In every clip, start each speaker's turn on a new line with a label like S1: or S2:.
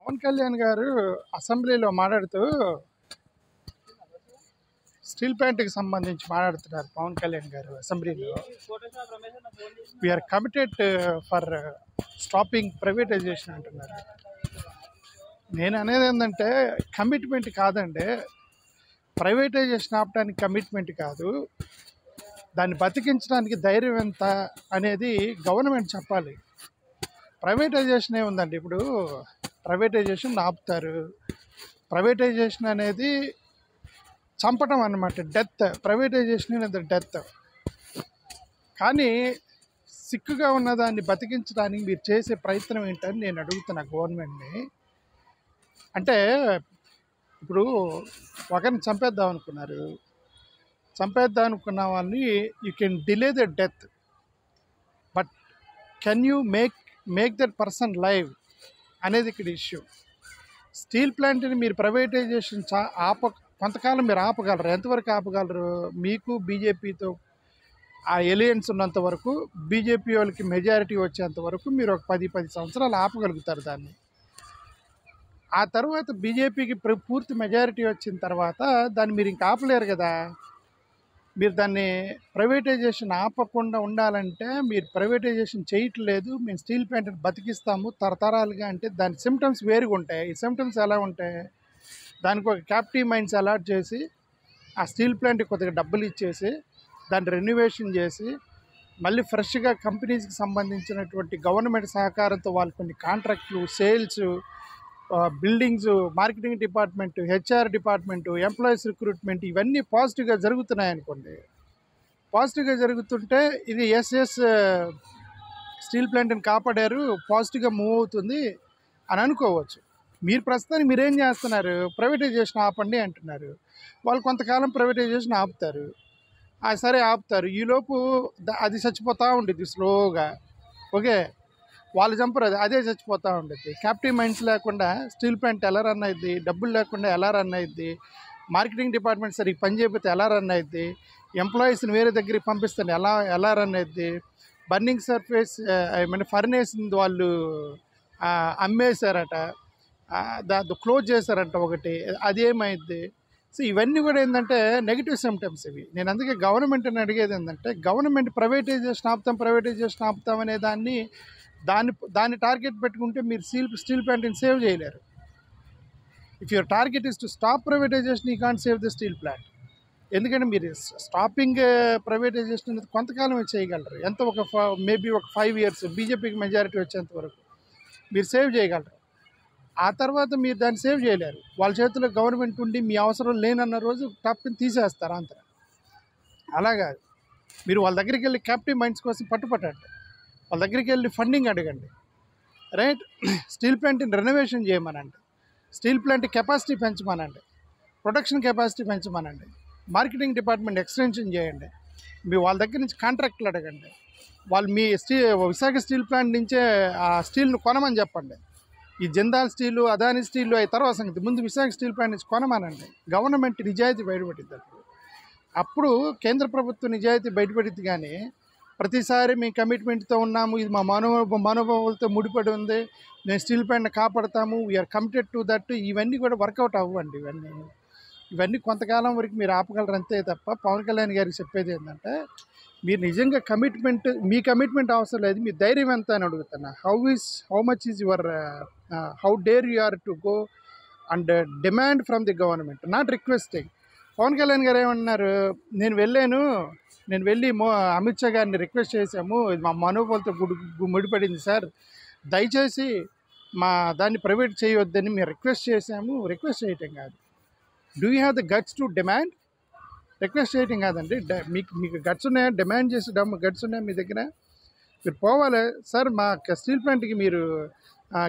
S1: పవన్ కళ్యాణ్ గారు అసెంబ్లీలో మాట్లాడుతూ స్టీల్ ప్లాంట్కి సంబంధించి మాట్లాడుతున్నారు. పవన్ కళ్యాణ్ గారు అసెంబ్లీలో we're committed for stopping privatisation అంటున్నారు. నేను అనేది ఏంటంటే కమిట్మెంట్ కాదండి, ప్రైవేటైజేషన్ ఆపడానికి కమిట్మెంట్ కాదు, దాన్ని బతికించడానికి ధైర్యం ఎంత అనేది గవర్నమెంట్ చెప్పాలి. ప్రైవేటైజేషన్ ఏముందండి, ఇప్పుడు ప్రైవేటైజేషన్ ఆపుతారు. ప్రైవేటైజేషన్ అనేది చంపటం అన్నమాట, డెత్. ప్రైవేటైజేషన్ అనేది డెత్. కానీ సిక్కుగా ఉన్నదాన్ని బతికించడానికి మీరు చేసే ప్రయత్నం ఏంటని నేను అడుగుతున్నా గవర్నమెంట్ని. అంటే ఇప్పుడు ఒకరిని చంపేద్దాం అనుకున్నారు, చంపేద్దాం అనుకున్న వాళ్ళని you can delay the death, but can you make that person live అనేది ఇక్కడ ఇష్యూ. స్టీల్ ప్లాంట్ని మీరు ప్రైవేటైజేషన్ కొంతకాలం మీరు ఆపగలరు. ఎంతవరకు ఆపగలరు? మీకు బీజేపీతో ఆ ఎలియన్స్ ఉన్నంత వరకు, బీజేపీ వాళ్ళకి మెజారిటీ వచ్చేంత వరకు మీరు ఒక 10 సంవత్సరాలు ఆపగలుగుతారు దాన్ని. ఆ తర్వాత బీజేపీకి పూర్తి మెజారిటీ వచ్చిన తర్వాత దాన్ని మీరు ఇంకా ఆపలేరు కదా. మీరు దాన్ని ప్రైవేటైజేషన్ ఆపకుండా ఉండాలంటే మీరు ప్రైవేటైజేషన్ చేయట్లేదు, మేము స్టీల్ ప్లాంట్ని బతికిస్తాము తరతరాలుగా అంటే దాని సిమ్టమ్స్ వేరుగా ఉంటాయి. ఈ సిమ్టమ్స్ ఎలా ఉంటాయి? దానికి ఒక క్యాప్టివ్ మైన్స్ అలాట్ చేసి ఆ స్టీల్ ప్లాంట్కి కొద్దిగా డబ్బులు ఇచ్చేసి దాన్ని రెన్యువేషన్ చేసి మళ్ళీ ఫ్రెష్గా కంపెనీస్కి సంబంధించినటువంటి గవర్నమెంట్ సహకారంతో వాళ్ళు కొన్ని కాంట్రాక్ట్లు, sales, buildings, marketing department, HR department, employees recruitment ఇవన్నీ పాజిటివ్గా జరుగుతున్నాయి అనుకోండి. పాజిటివ్గా జరుగుతుంటే ఇది ఎస్ స్టీల్ ప్లాంట్ని కాపాడారు, పాజిటివ్గా మూవ్ అవుతుంది అని అనుకోవచ్చు. మీరు ప్రస్తుతానికి మీరేం చేస్తున్నారు? ప్రైవేటైజేషన్ ఆపండి అంటున్నారు. వాళ్ళు కొంతకాలం ప్రైవేటైజేషన్ ఆపుతారు. సరే ఆపుతారు, ఈలోపు అది చచ్చిపోతూ ఉంటుంది స్లోగా. ఓకే, వాళ్ళు చంపరు, అదే చచ్చిపోతూ ఉంటుంది. క్యాప్టివ్ మైన్స్ లేకుండా స్టీల్ ప్లాంట్ ఎలా రన్ అయ్యిద్ది? డబ్బులు లేకుండా ఎలా రన్ అయ్యిద్ది? మార్కెటింగ్ డిపార్ట్మెంట్ సరిగ్గా పని చేయకపోతే ఎలా రన్ అయ్యిద్ది? ఎంప్లాయీస్ని వేరే దగ్గరికి పంపిస్తే ఎలా రన్ అయ్యిద్ది? బర్నింగ్ సర్ఫేస్ ఫర్నేస్ని వాళ్ళు అమ్మేశారట, దాంతో క్లోజ్ చేశారంట ఒకటి, అదేమైద్ది? సో ఇవన్నీ కూడా ఏంటంటే నెగిటివ్ సిమ్టమ్స్ ఇవి. నేను అందుకే గవర్నమెంట్ని అడిగేది ఏంటంటే, గవర్నమెంట్ ప్రైవేటైజేషన్ ఆపుతాం అనే దాన్ని టార్గెట్ పెట్టుకుంటే మీరు స్టీల్ ప్లాంట్ని సేవ్ చేయలేరు. If your target is to stop privatisation, you can't save the steel plant. ఎందుకంటే మీరు స్టాపింగ్ ప్రైవేటైజేషన్ అనేది కొంతకాలమే చేయగలరు. ఎంత మేబీ ఒక 5 years బీజేపీకి మెజారిటీ వచ్చేంత వరకు మీరు సేవ్ చేయగలరు. ఆ తర్వాత మీరు దాన్ని సేవ్ చేయలేరు. వాళ్ళ చేతిలో గవర్నమెంట్ ఉండి మీ అవసరం లేనన్న రోజు టప్ని తీసేస్తారు అంతా. అలాగా మీరు వాళ్ళ దగ్గరికి వెళ్ళి క్యాప్టివ్ మైన్స్ కోసం పట్టుపట్టండి, వాళ్ళ దగ్గరికి వెళ్ళి ఫండింగ్ అడగండి, రైట్? స్టీల్ ప్లాంట్ని రెనోవేషన్ చేయమనండి, స్టీల్ ప్లాంట్ కెపాసిటీ పెంచమనండి, ప్రొడక్షన్ కెపాసిటీ పెంచమనండి, మార్కెటింగ్ డిపార్ట్మెంట్ ఎక్స్టెన్షన్ చేయండి, మీ వాళ్ళ దగ్గర నుంచి కాంట్రాక్ట్లు అడగండి, వాళ్ళు మీ విశాఖ స్టీల్ ప్లాంట్ నుంచే ఆ స్టీల్ను కొనమని చెప్పండి. ఈ జిందాల్ స్టీలు, అదాని స్టీలు అవి తర్వాత సంగతి, ముందు విశాఖ స్టీల్ ప్లాంట్ నుంచి కొనమానండి. గవర్నమెంట్ నిజాయితీ బయటపడింది. అప్పుడు కేంద్ర ప్రభుత్వం నిజాయితీ బయటపడింది. కానీ ప్రతిసారి మీ కమిట్మెంట్తో ఉన్నాము, ఇది మా మనోభావాలతో ముడిపడి ఉంది, మేము స్టీల్ ప్లాంట్ని కాపాడతాము, వీఆర్ కమిటెడ్ టు దట్, ఇవన్నీ కూడా వర్కౌట్ అవ్వండి. ఇవన్నీ కొంతకాలం వరకు మీరు ఆపగలరు అంతే తప్ప. పవన్ కళ్యాణ్ గారికి చెప్పేది ఏంటంటే, మీరు నిజంగా మీ కమిట్మెంట్ అవసరం లేదు, మీ ధైర్యం ఎంత అని అడుగుతున్నా. How much is your how dare you are to go and demand from the government, not requesting. Pawan Kalyan garu ఏమన్నారు? నేను వెళ్ళి అమిత్ షా గారిని రిక్వెస్ట్ చేశాము, ఇది మా మనోభావాలతో ముడిపడింది సార్, దయచేసి మా దాన్ని ప్రైవేట్ చేయొద్దని మేము రిక్వెస్ట్ చేశాము. రిక్వెస్ట్ చేయటం కాదు, do you have the guts to demand? Request చేయటం కాదండి, మీకు గట్స్ ఉన్నాయా? డిమాండ్ చేసి గట్స్ ఉన్నాయా మీ దగ్గర? మీరు పోవాలి సార్, మా స్టీల్ ప్లాంట్కి మీరు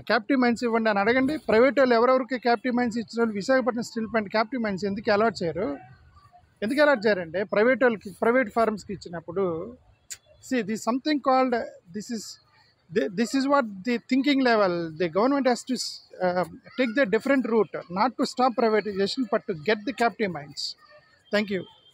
S1: క్యాప్టివ్ మైన్స్ ఇవ్వండి అని అడగండి. ప్రైవేట్ వాళ్ళు ఎవరెవరికి క్యాప్టివ్ మైన్స్ ఇచ్చిన వాళ్ళు Visakhapatnam steel plant captive mines ఎందుకు అలాట్ చేయారండి? ప్రైవేట్ ఫార్మ్స్కి ఇచ్చినప్పుడు this something called this is what the thinking level. The government has to take the different route, not to stop privatization but to get the captive mines. Thank you.